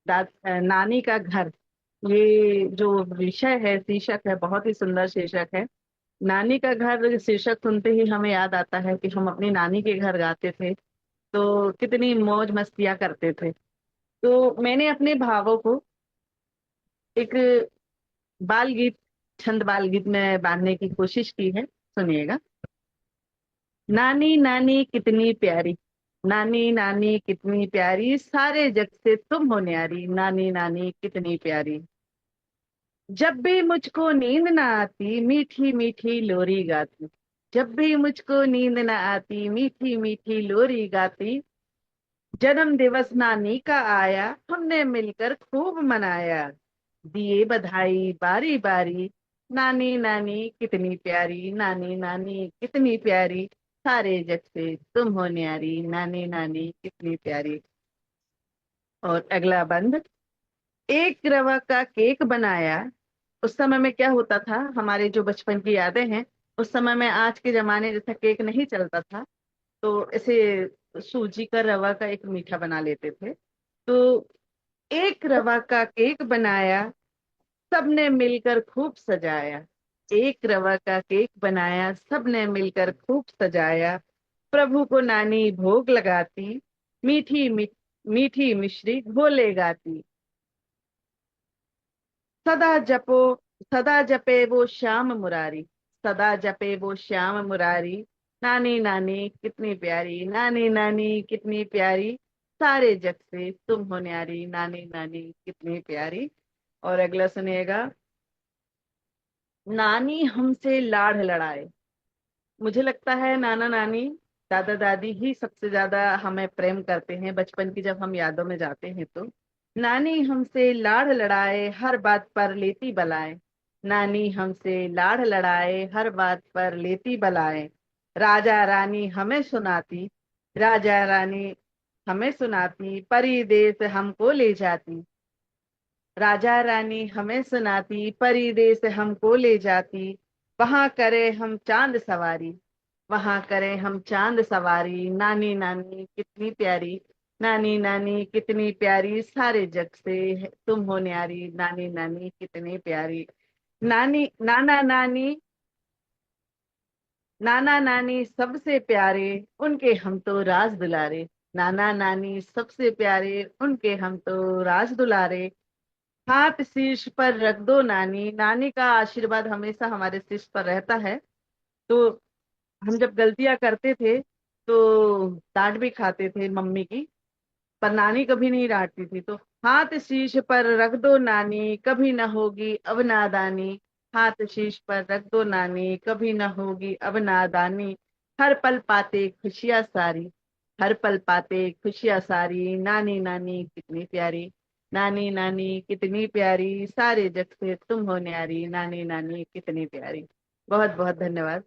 नानी का घर, ये जो विषय है, शीर्षक है, बहुत ही सुंदर शीर्षक है। नानी का घर शीर्षक सुनते ही हमें याद आता है कि हम अपनी नानी के घर जाते थे तो कितनी मौज मस्तियां करते थे। तो मैंने अपने भावों को एक बाल गीत, छंद बाल गीत में बांधने की कोशिश की है। सुनिएगा। नानी नानी कितनी प्यारी, नानी नानी कितनी प्यारी, सारे जग से तुम हो न्यारी, नानी नानी कितनी प्यारी। जब भी मुझको नींद ना आती, मीठी मीठी लोरी गाती। जब भी मुझको नींद ना आती, मीठी मीठी लोरी गाती। जन्म दिवस नानी का आया, हमने मिलकर खूब मनाया। दिए बधाई बारी बारी, नानी नानी कितनी प्यारी, नानी नानी कितनी प्यारी, सारे जग से तुम हो न्यारी, नानी नानी कितनी प्यारी। और अगला बंद। एक रवा का केक बनाया। उस समय में क्या होता था, हमारे जो बचपन की यादें हैं, उस समय में आज के जमाने जैसा केक नहीं चलता था। तो ऐसे सूजी का, रवा का एक मीठा बना लेते थे। तो एक रवा का केक बनाया, सबने मिलकर खूब सजाया। एक रवा का केक बनाया, सबने मिलकर खूब सजाया। प्रभु को नानी भोग लगाती, मीठी मीठी मिश्री घोले गाती। सदा जपो, सदा जपे वो श्याम मुरारी, सदा जपे वो श्याम मुरारी। नानी नानी कितनी प्यारी, नानी नानी कितनी प्यारी, सारे जग से तुम हो न्यारी, नानी नानी कितनी प्यारी। और अगला सुनिएगा। नानी हमसे लाड़ लड़ाए। मुझे लगता है नाना नानी, दादा दादी ही सबसे ज्यादा हमें प्रेम करते हैं बचपन की, जब हम यादों में जाते हैं तो। नानी हमसे लाड़ लड़ाए, हर बात पर लेती बलाए। नानी हमसे लाड़ लड़ाए, हर बात पर लेती बलाए। राजा रानी हमें सुनाती, राजा रानी हमें सुनाती, परी देश हमको ले जाती। राजा रानी हमें सुनाती, परी देश हमको ले जाती। वहां करे हम चांद सवारी, वहां करे हम चांद सवारी। नानी नानी कितनी प्यारी, नानी नानी कितनी प्यारी, सारे जग से तुम हो न्यारी, नानी नानी कितनी प्यारी। नानी नाना नानी, नाना नानी सबसे प्यारे, उनके हम तो राज दुलारे। नाना नानी सबसे प्यारे, उनके हम तो राज दुलारे। हाथ शीर्ष पर रख दो नानी, नानी का आशीर्वाद हमेशा हमारे शीर्ष पर रहता है। तो हम जब गलतियां करते थे तो डांट भी खाते थे मम्मी की, पर नानी कभी नहीं डांटती थी। तो हाथ शीर्ष पर रख दो नानी, कभी न होगी अब नादानी। हाथ शीर्ष पर रख दो नानी, कभी न होगी अब नादानी। हर पल पाते खुशियां सारी, हर पल पाते खुशियां सारी। नानी नानी कितनी प्यारी, नानी नानी कितनी प्यारी, सारे जग से तुम हो न्यारी, नानी नानी कितनी प्यारी। बहुत बहुत धन्यवाद।